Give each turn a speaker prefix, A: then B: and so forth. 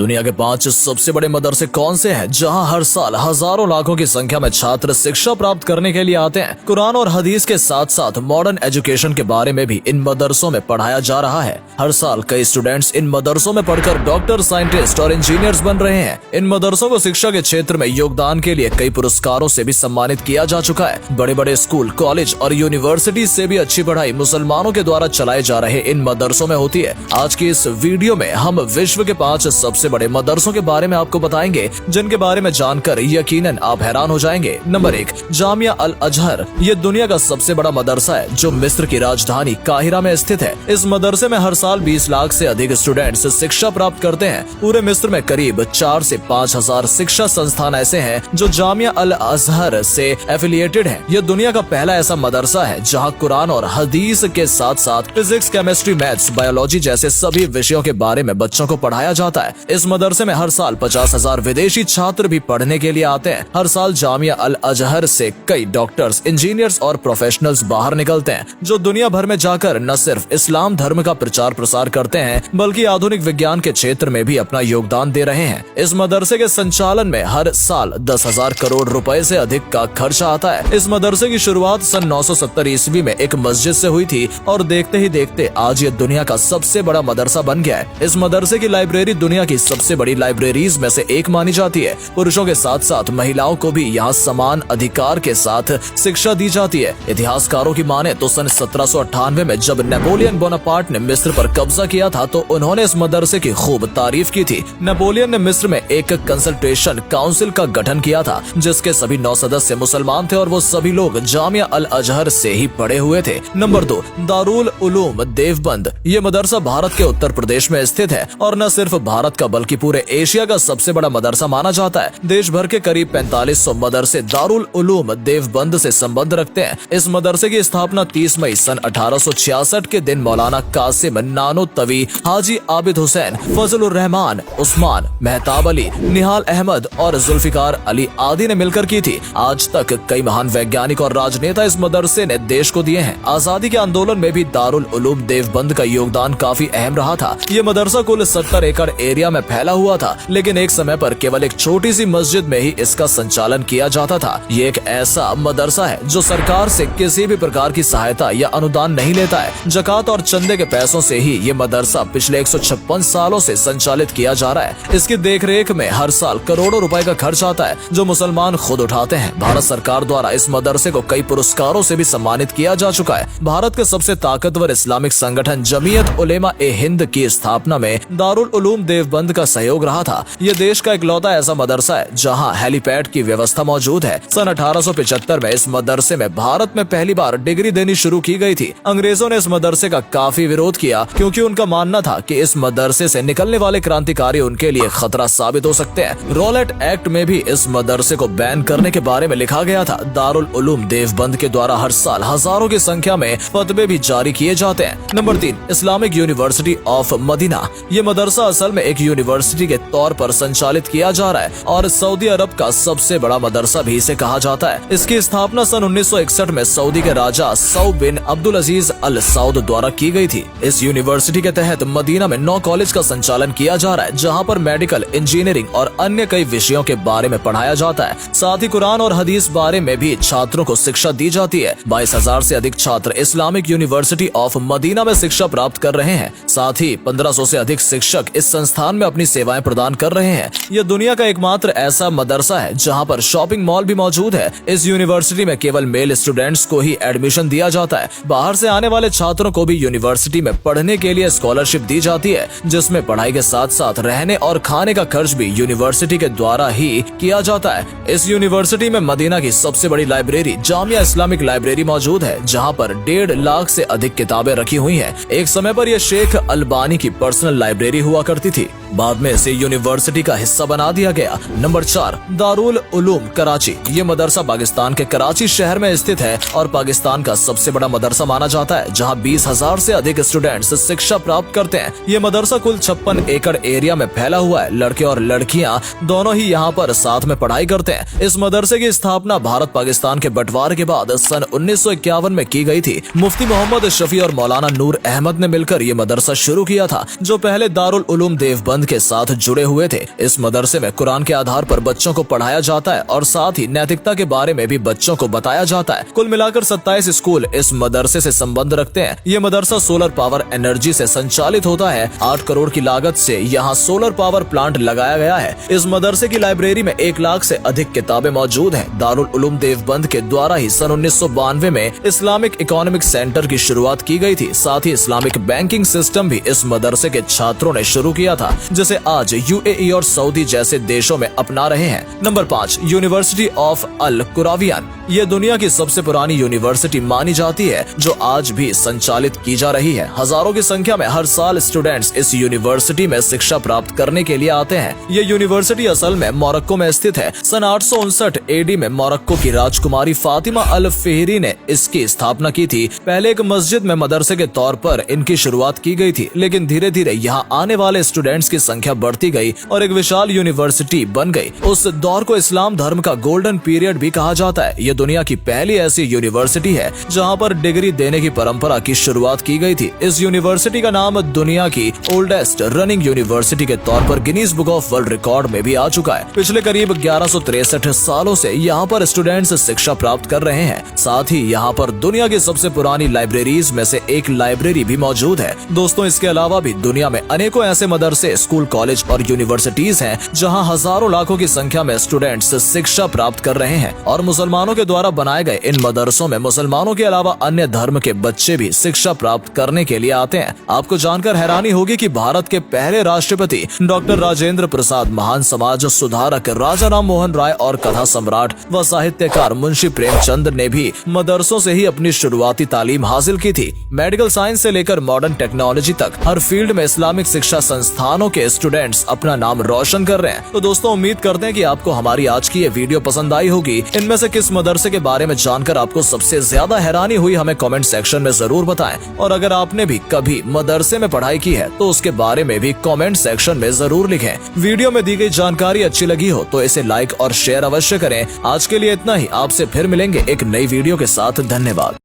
A: दुनिया के 5 सबसे बड़े मदरसे कौन से हैं जहां हर साल हजारों लाखों की संख्या में छात्र शिक्षा प्राप्त करने के लिए आते हैं। कुरान और हदीस के साथ साथ मॉडर्न एजुकेशन के बारे में भी इन मदरसों में पढ़ाया जा रहा है। हर साल कई स्टूडेंट्स इन मदरसों में पढ़कर डॉक्टर, साइंटिस्ट और इंजीनियर्स बन रहे हैं। इन मदरसों को शिक्षा के क्षेत्र में योगदान के लिए कई पुरस्कारों से भी सम्मानित किया जा चुका है। बड़े बड़े स्कूल, कॉलेज और यूनिवर्सिटी से भी अच्छी पढ़ाई मुसलमानों के द्वारा चलाए जा रहे इन मदरसों में होती है। आज की इस वीडियो में हम विश्व के 5 सबसे बड़े मदरसों के बारे में आपको बताएंगे, जिनके बारे में जानकर यकीनन आप हैरान हो जाएंगे। नंबर 1, जामिया अल अजहर। ये दुनिया का सबसे बड़ा मदरसा है जो मिस्र की राजधानी काहिरा में स्थित है। इस मदरसे में हर साल 20 लाख से अधिक स्टूडेंट्स शिक्षा प्राप्त करते हैं। पूरे मिस्र में करीब 4 से 5 हजार शिक्षा संस्थान ऐसे हैं जो जामिया अल अजहर से एफिलिएटेड हैं। यह दुनिया का पहला ऐसा मदरसा है जहां कुरान और हदीस के साथ साथ फिजिक्स, केमिस्ट्री, मैथ्स, बायोलॉजी जैसे सभी विषयों के बारे में बच्चों को पढ़ाया जाता है। इस मदरसे में हर साल 50,000 विदेशी छात्र भी पढ़ने के लिए आते हैं। हर साल जामिया अल अजहर से कई डॉक्टर्स, इंजीनियर्स और प्रोफेशनल्स बाहर निकलते हैं जो दुनिया भर में जाकर न सिर्फ इस्लाम धर्म का प्रचार प्रसार करते हैं बल्कि आधुनिक विज्ञान के क्षेत्र में भी अपना योगदान दे रहे हैं। इस मदरसे के संचालन में हर साल 10,000 करोड़ रुपए से अधिक का खर्चा आता है। इस मदरसे की शुरुआत सन 970 ईस्वी में एक मस्जिद से हुई थी और देखते ही देखते आज ये दुनिया का सबसे बड़ा मदरसा बन गया है। इस मदरसे की लाइब्रेरी दुनिया की सबसे बड़ी लाइब्रेरीज में से एक मानी जाती है। पुरुषों के साथ साथ महिलाओं को भी यहाँ समान अधिकार के साथ शिक्षा दी जाती है। इतिहासकारों की माने तो सन 1798 में जब नेपोलियन बोनापार्ट ने मिस्र पर कब्जा किया था तो उन्होंने इस मदरसे की खूब तारीफ की थी। नेपोलियन ने मिस्र में एक कंसल्टेशन काउंसिल का गठन किया था जिसके सभी 9 सदस्य मुसलमान थे और वो सभी लोग जामिया अल अजहर से ही पढ़े हुए थे। नंबर 2, दारुल उलूम देवबंद। ये मदरसा भारत के उत्तर प्रदेश में स्थित है और न सिर्फ भारत का बल्कि पूरे एशिया का सबसे बड़ा मदरसा माना जाता है। देश भर के करीब 4500 मदरसे दारुल उलूम देवबंद से संबंध रखते हैं। इस मदरसे की स्थापना 30 मई सन 1866 के दिन मौलाना कासिम नानोतवी, हाजी आबिद हुसैन, फजलुर रहमान, उस्मान, मेहताब अली, निहाल अहमद और जुल्फिकार अली आदि ने मिलकर की थी। आज तक कई महान वैज्ञानिक और राजनेता इस मदरसे ने देश को दिए हैं। आजादी के आंदोलन में भी दारुल उलूम देवबंद का योगदान काफी अहम रहा था। ये मदरसा कुल 70 एकड़ एरिया में फैला हुआ था, लेकिन एक समय पर केवल एक छोटी सी मस्जिद में ही इसका संचालन किया जाता था। ये एक ऐसा मदरसा है जो सरकार से किसी भी प्रकार की सहायता या अनुदान नहीं लेता है। जकात और चंदे के पैसों से ही ये मदरसा पिछले 156 सालों से संचालित किया जा रहा है। इसकी देखरेख में हर साल करोड़ों रुपए का खर्च आता है जो मुसलमान खुद उठाते हैं। भारत सरकार द्वारा इस मदरसे को कई पुरस्कारों से भी सम्मानित किया जा चुका है। भारत के सबसे ताकतवर इस्लामिक संगठन जमीयत उलेमा ए हिंद की स्थापना में दारुल उलूम देवबंद का सहयोग रहा था। ये देश का इकलौता ऐसा मदरसा है जहां हेलीपैड की व्यवस्था मौजूद है। सन 1875 में इस मदरसे में भारत में पहली बार डिग्री देनी शुरू की गई थी। अंग्रेजों ने इस मदरसे का काफी विरोध किया क्योंकि उनका मानना था कि इस मदरसे से निकलने वाले क्रांतिकारी उनके लिए खतरा साबित हो सकते हैं। रॉलेट एक्ट में भी इस मदरसे को बैन करने के बारे में लिखा गया था। दारुल उलूम देवबंद के द्वारा हर साल हजारों की संख्या में फतवे भी जारी किए जाते हैं। Number 3, Islamic University of Medina. ये मदरसा असल में एक यूनिवर्सिटी के तौर पर संचालित किया जा रहा है और सऊदी अरब का सबसे बड़ा मदरसा भी इसे कहा जाता है। इसकी स्थापना सन 1961 में सऊदी के राजा सऊद बिन अब्दुल अजीज अल सऊद द्वारा की गई थी। इस यूनिवर्सिटी के तहत मदीना में 9 कॉलेज का संचालन किया जा रहा है जहाँ पर मेडिकल, इंजीनियरिंग और अन्य कई विषयों के बारे में पढ़ाया जाता है। साथ ही कुरान और हदीस बारे में भी छात्रों को शिक्षा दी जाती है। 22,000 से अधिक छात्र इस्लामिक यूनिवर्सिटी ऑफ मदीना में शिक्षा प्राप्त कर रहे हैं। साथ ही 1500 से अधिक शिक्षक इस संस्थान में अपनी सेवाएं प्रदान कर रहे हैं। यह दुनिया का एकमात्र ऐसा मदरसा है जहां पर शॉपिंग मॉल भी मौजूद है। इस यूनिवर्सिटी में केवल मेल स्टूडेंट्स को ही एडमिशन दिया जाता है। बाहर से आने वाले छात्रों को भी यूनिवर्सिटी में पढ़ने के लिए स्कॉलरशिप दी जाती है, जिसमें पढ़ाई के साथ साथ रहने और खाने का खर्च भी यूनिवर्सिटी के द्वारा ही किया जाता है। इस यूनिवर्सिटी में मदीना की सबसे बड़ी लाइब्रेरी जामिया इस्लामिक लाइब्रेरी मौजूद है जहाँ पर 1.5 लाख से अधिक किताबें रखी हुई हैं। एक समय पर यह शेख अलबानी की पर्सनल लाइब्रेरी हुआ करती थी। बाद में इसे यूनिवर्सिटी का हिस्सा बना दिया गया। नंबर 4, दारुल उलूम कराची। ये मदरसा पाकिस्तान के कराची शहर में स्थित है और पाकिस्तान का सबसे बड़ा मदरसा माना जाता है जहां 20,000 से अधिक स्टूडेंट्स शिक्षा प्राप्त करते हैं। ये मदरसा कुल 56 एकड़ एरिया में फैला हुआ है। लड़के और लड़कियां दोनों ही यहाँ पर साथ में पढ़ाई करते हैं। इस मदरसे की स्थापना भारत पाकिस्तान के बंटवारे के बाद सन 1951 में की गई थी। मुफ्ती मोहम्मद शफी और मौलाना नूर अहमद ने मिलकर ये मदरसा शुरू किया था जो पहले दारुल उलूम देवबंद के साथ जुड़े हुए थे। इस मदरसे में कुरान के आधार पर बच्चों को पढ़ाया जाता है और साथ ही नैतिकता के बारे में भी बच्चों को बताया जाता है। कुल मिलाकर 27 स्कूल इस मदरसे से संबंध रखते हैं। ये मदरसा सोलर पावर एनर्जी से संचालित होता है। 8 करोड़ की लागत से यहाँ सोलर पावर प्लांट लगाया गया है। इस मदरसे की लाइब्रेरी में 1 लाख से अधिक किताबें मौजूद हैं। दारुल उलूम देवबंद के द्वारा ही सन 1992 में इस्लामिक इकोनॉमिक सेंटर की शुरुआत की गई थी। साथ ही इस्लामिक बैंकिंग सिस्टम भी इस मदरसे के छात्रों ने शुरू किया था, जिसे आज UAE और सऊदी जैसे देशों में अपना रहे हैं। नंबर 5, यूनिवर्सिटी ऑफ अल कुरावियान। ये दुनिया की सबसे पुरानी यूनिवर्सिटी मानी जाती है, जो आज भी संचालित की जा रही है। हजारों की संख्या में हर साल स्टूडेंट्स इस यूनिवर्सिटी में शिक्षा प्राप्त करने के लिए आते हैं। ये यूनिवर्सिटी असल में मोरक्को में स्थित है। सन 859 AD में मोरक्को की राजकुमारी फातिमा अल फेहरी ने इसकी स्थापना की थी। पहले एक मस्जिद में मदरसे के तौर पर इनकी शुरुआत की गई थी, लेकिन धीरे धीरे यहाँ आने वाले स्टूडेंट्स की संख्या बढ़ती गई और एक विशाल यूनिवर्सिटी बन गई। उस दौर को इस्लाम धर्म का गोल्डन पीरियड भी कहा जाता है। ये दुनिया की पहली ऐसी यूनिवर्सिटी है जहाँ पर डिग्री देने की परंपरा की शुरुआत की गई थी। इस यूनिवर्सिटी का नाम दुनिया की ओल्डेस्ट रनिंग यूनिवर्सिटी के तौर पर Guinness book of world record में भी आ चुका है। पिछले करीब 1163 सालों से यहाँ पर स्टूडेंट्स शिक्षा प्राप्त कर रहे हैं। साथ ही यहाँ पर दुनिया की सबसे पुरानी लाइब्रेरीज में से एक लाइब्रेरी भी मौजूद है। दोस्तों, इसके अलावा भी दुनिया में अनेकों ऐसे मदरसे, स्कूल, कॉलेज और यूनिवर्सिटीज हैं जहाँ हजारों लाखों की संख्या में स्टूडेंट्स शिक्षा प्राप्त कर रहे हैं। और मुसलमानों के द्वारा बनाए गए इन मदरसों में मुसलमानों के अलावा अन्य धर्म के बच्चे भी शिक्षा प्राप्त करने के लिए आते हैं। आपको जानकर हैरानी होगी कि भारत के पहले राष्ट्रपति डॉक्टर राजेंद्र प्रसाद, महान समाज सुधारक राजा राम मोहन राय और कथा सम्राट व साहित्यकार मुंशी प्रेमचंद ने भी मदरसों से ही अपनी शुरुआती तालीम हासिल की थी। मेडिकल साइंस से लेकर मॉडर्न टेक्नोलॉजी तक हर फील्ड में इस्लामिक शिक्षा संस्थानों के स्टूडेंट्स अपना नाम रोशन कर रहे हैं। तो दोस्तों, उम्मीद करते हैं कि आपको हमारी आज की ये वीडियो पसंद आई होगी। इनमें से किस मदरसे के बारे में जानकर आपको सबसे ज्यादा हैरानी हुई, हमें कमेंट सेक्शन में जरूर बताएं। और अगर आपने भी कभी मदरसे में पढ़ाई की है तो उसके बारे में भी कमेंट सेक्शन में जरूर लिखें। वीडियो में दी गई जानकारी अच्छी लगी हो तो इसे लाइक और शेयर अवश्य करें। आज के लिए इतना ही। आपसे फिर मिलेंगे एक नई वीडियो के साथ। धन्यवाद।